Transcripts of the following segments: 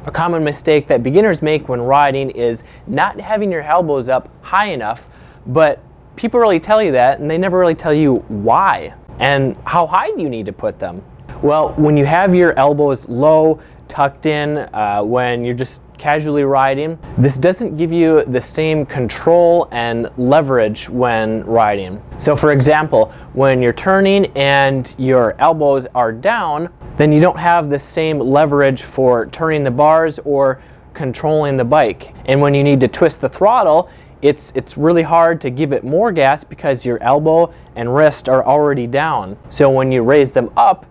A common mistake that beginners make when riding is not having your elbows up high enough, but people really tell you that and they never really tell you why. And how high do you need to put them? Well, when you have your elbows low, tucked in, when you're just casually riding, this doesn't give you the same control and leverage when riding. So for example, when you're turning and your elbows are down, then you don't have the same leverage for turning the bars or controlling the bike. And when you need to twist the throttle, it's really hard to give it more gas because your elbow and wrist are already down. So when you raise them up,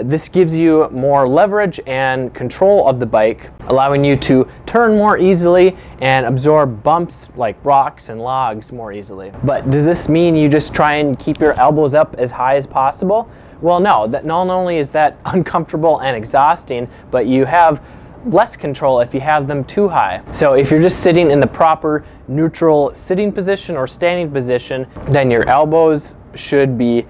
this gives you more leverage and control of the bike, allowing you to turn more easily and absorb bumps like rocks and logs more easily. But does this mean you just try and keep your elbows up as high as possible? Well, no. That not only is that uncomfortable and exhausting, but you have less control if you have them too high. So if you're just sitting in the proper neutral sitting position or standing position, then your elbows should be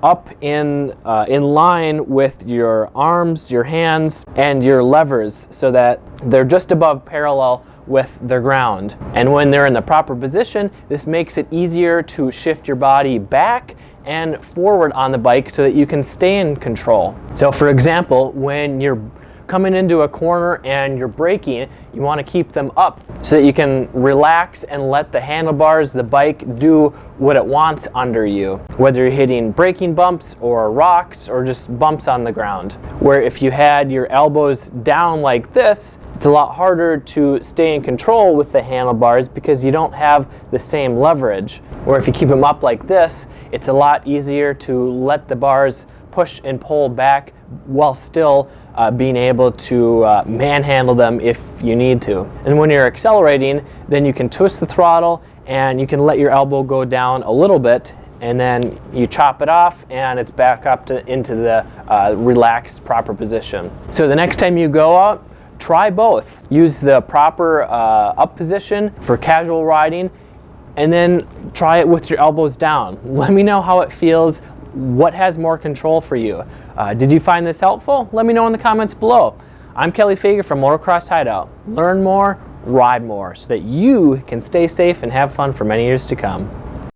up in line with your arms, your hands, and your levers so that they're just above parallel with the ground. And when they're in the proper position, this makes it easier to shift your body back and forward on the bike so that you can stay in control. So for example, when you're coming into a corner and you're braking, you want to keep them up so that you can relax and let the handlebars, the bike, do what it wants under you, whether you're hitting braking bumps or rocks or just bumps on the ground. Where if you had your elbows down like this, it's a lot harder to stay in control with the handlebars because you don't have the same leverage. Or if you keep them up like this, it's a lot easier to let the bars push and pull back while still being able to manhandle them if you need to. And when you're accelerating, then you can twist the throttle and you can let your elbow go down a little bit, and then you chop it off and it's back up into the relaxed proper position. So the next time you go out, try both. Use the proper up position for casual riding, and then try it with your elbows down. Let me know how it feels. What has more control for you? Did you find this helpful? Let me know in the comments below. I'm Kelly Fager from Motocross Hideout. Learn more, ride more, so that you can stay safe and have fun for many years to come.